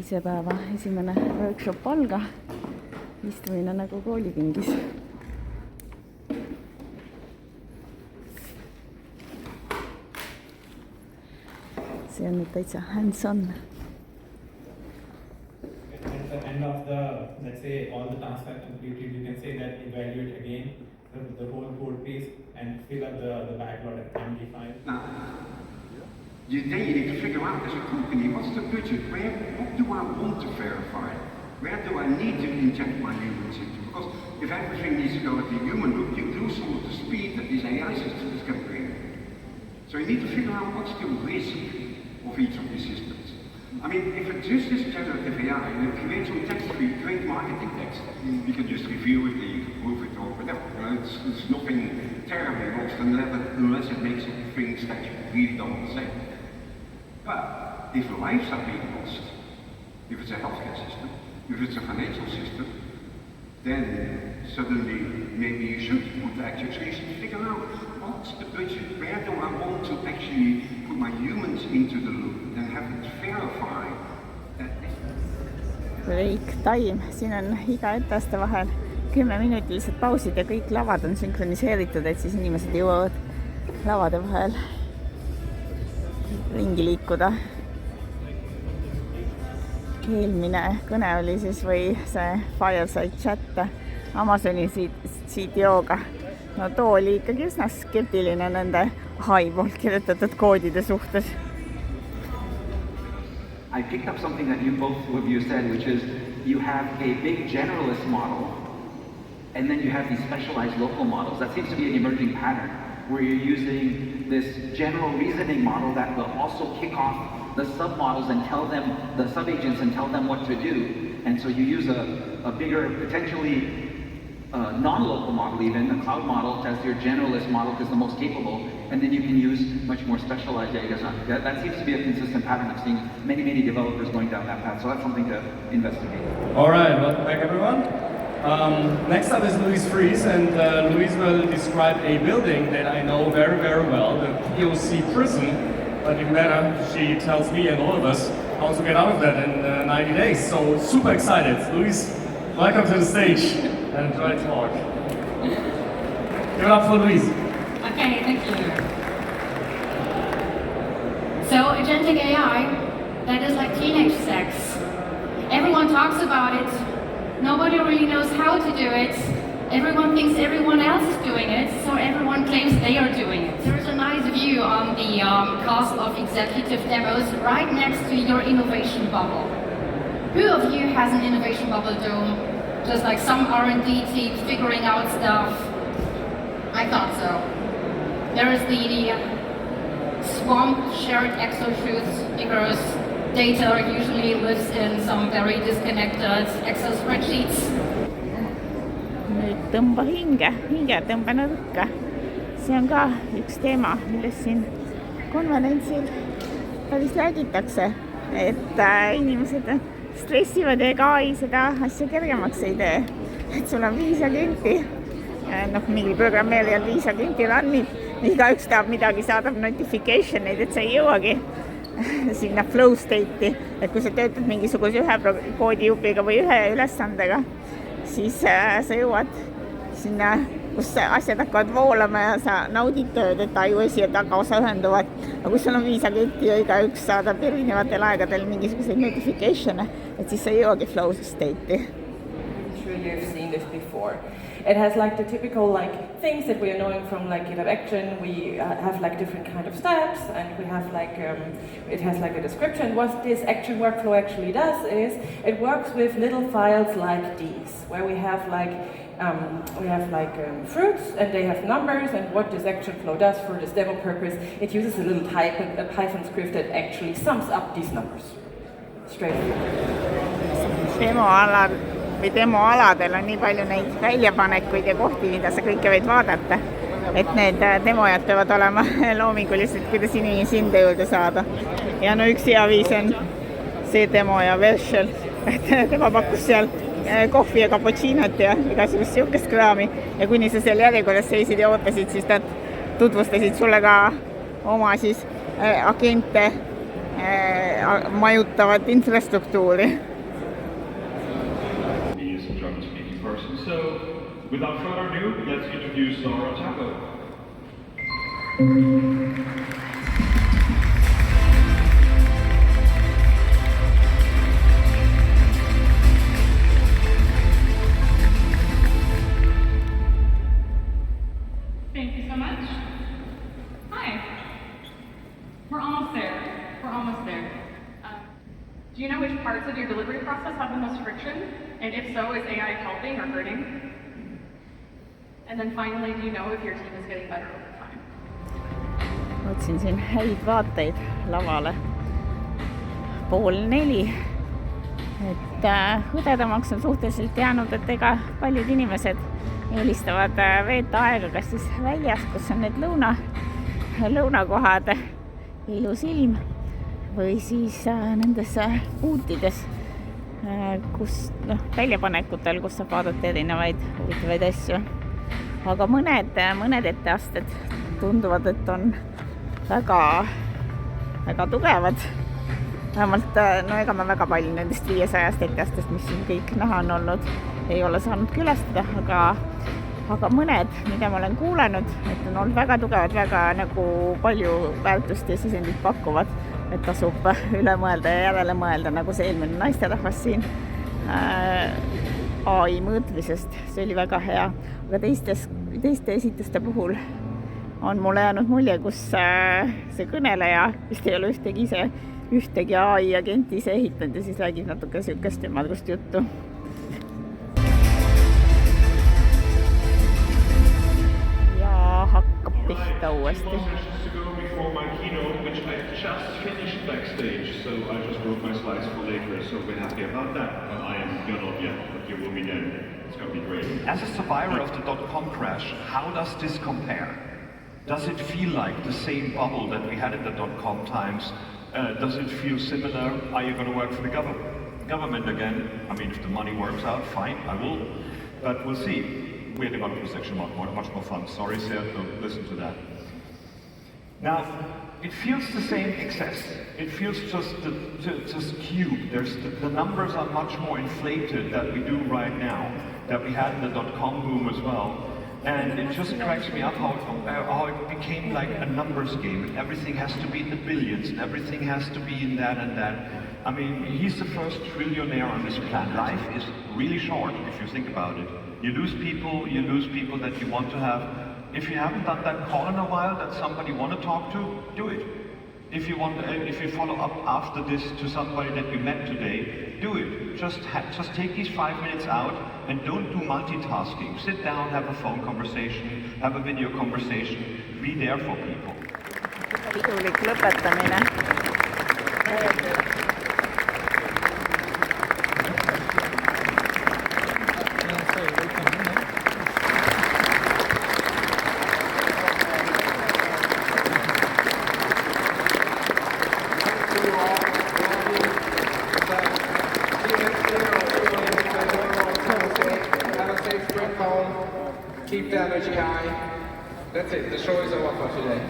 teise päeva esimene workshop alga. Istumine nagu koolipingis. See on nüüd täitsa hands-on. At the end of the, let's say, all the tasks are completed, you can say that evaluate again the whole code base and fill up the backlog at MD file. Then you need to figure out as a company, what's the budget? What do I want to verify? Where do I need to inject my humans into? Because if everything needs to go at the human loop, you lose some of the speed that these AI systems can bring. So you need to figure out what's the risk of each of these systems. I mean, if it just is generative AI and it creates some text for you, great marketing text, you can just review it and you can prove it or whatever. It's nothing terribly wrong unless it makes things that you really don't want to say. But if lives are being lost, if it's a healthcare system, if it's a financial system, then suddenly maybe you should put action. So you should figure out what's the budget, where do I want to actually put my humans into the loop and have it verify that. Break time, siin on iga etteaste vahel 10-minutilised pausid ja kõik lavad on sünkroniseeritud, et siis inimesed jõuavad lavade vahel ringi liikuda. Eelmine kõne oli siis või see Fireside chat Amazoni CTO-ga. No too oli ikkagi üsna skeptiline nende AI poolt kirjutatud koodide suhtes. I picked up something that you both of you said, which is you have a big generalist model and then you have these specialized local models. That seems to be an emerging pattern where you're using this general reasoning model that will also kick off the submodels and tell them, the subagents, and tell them what to do. And so you use a bigger, potentially non-local model even, a cloud model as your generalist model because the most capable, and then you can use much more specialized data. That seems to be a consistent pattern of seeing many developers going down that path. So that's something to investigate. All right, welcome back everyone. Next up is Louise Fries, and Louise will describe a building that I know very well, the POC prison. But even better, she tells me and all of us how to get out of that in 90 days. So super excited. Louise, welcome to the stage and enjoy the talk. Give it up for Louise. Okay, thank you. So agentic AI, that is like teenage sex. Everyone talks about it. Nobody really knows how to do it. Everyone thinks everyone else is doing it, so everyone claims they are doing it. There's a nice view on the Castle of Executive Demos right next to your innovation bubble. Who of you has an innovation bubble dome? Just like some R&D team figuring out stuff. I thought so. There is the swamp shared exosuits because data usually lives in some very disconnected Excel spreadsheets. Nüüd tõmba hinge tõmba nõrka. See on ka üks teema, millest siin konverentsil päris räägitakse, et inimesed stressivad ja AI seda asja kergemaks ei tee. Et sul on 5 agenti, mingi programmeerijal 5 agenti runnib, igaüks tahab midagi, saadab notification'id, et sa ei jõuagi sinna flow state'i, et kui sa töötad mingisuguse ühe koodijupiga või ühe ülesandega, siis sa jõuad sinna, kus asjad hakkavad voolama ja sa naudid tööd, et iOS ja tagaosa ühenduvad. Aga kui sul on 5 agenti ja igaüks saadab erinevatel aegadel mingisuguseid notification'e, et siis sa jõuagi flow state'i. I'm sure you've seen this before. It has like the typical like things that we are knowing from like GitHub Action. We have like different kind of steps, and we have like it has like a description. What this action workflow actually does is it works with little files like these, where we have like fruits and they have numbers, and what this action flow does for this demo purpose, it uses a little Python script that actually sums up these numbers. Demoaladel on nii palju neid väljapanekuid ja kohti, mida sa kõike võid vaadata, et need demojad peavad olema loomingulised, kuidas inimesi enda juurde saada. Ja no üks hea viis on see demo ja Vershel, et tema pakkus seal kohvi ja cappuccinot ja igasugust siukest kraami, ja kuni sa seal järjekorras seisid ja ootasid, siis nad tutvustasid sulle ka oma siis agente majutavat infrastruktuuri. He is a German-speaking person, so without further ado, let's introduce Laura Taco. Thank you so much. Hi. We're almost there. We're almost there. Do you know which parts of your delivery process have the most friction? And if so, is AI helping or hurting? And then finally, do you know if your team is getting better over time? Otsin siin häid vaateid lavale. 3:30. Et õdedamaks on suhteliselt jäänud, et ega paljud inimesed eelistavad veeta aega kas siis väljas, kus on need lõunakohad, ilus ilm, või siis nendes puutides, kus väljapanekutel, kus saab vaadata erinevaid huvitavaid asju. Aga mõned etteasted tunduvad, et on väga tugevad. Vähemalt, ega ma väga palju nendest 500 etteastest, mis siin kõik näha on olnud, ei ole saanud külastada, aga mõned, mida ma olen kuulanud, et on olnud väga tugevad, väga nagu palju väärtust ja sisendit pakkuvad, et tasub üle mõelda ja järele mõelda, nagu see eelmine naisterahvas siin AI mõõtmisest, see oli väga hea. Aga teiste esituste puhul on mulle jäänud mulje, kus see kõneleja vist ei ole ühtegi AI agenti ise ehitanud ja siis räägib natuke sihukest ümmargust juttu. Ja hakkab pihta uuesti. For my keynote, which I just finished backstage, so I just wrote my slides for later, so we're happy about that. You're not yet, but you will be then. It's going to be great. As a survivor of the .com crash, how does this compare? Does it feel like the same bubble that we had in the .com times? Does it feel similar? Are you going to work for the government again? I mean, if the money works out, fine, I will. But we'll see. We had the government section much more fun. Sorry, Sarah, don't listen to that. Now, it feels the same excess. It feels just cube. The numbers are much more inflated than we do right now, that we had in the .com boom as well. And it just cracks me up how it became like a numbers game, and everything has to be in the billions, and everything has to be in that and that. I mean, he's the first trillionaire on this planet. Life is really short if you think about it. You lose people that you want to have. If you haven't done that call in a while that somebody want to talk to, do it. If you follow up after this to somebody that you met today, do it. Just take these 5 minutes out and don't do multitasking. Sit down, have a phone conversation, have a video conversation. Be there for people. Pidulik lõpetamine. Keep the energy high. That's it. The show is over for today.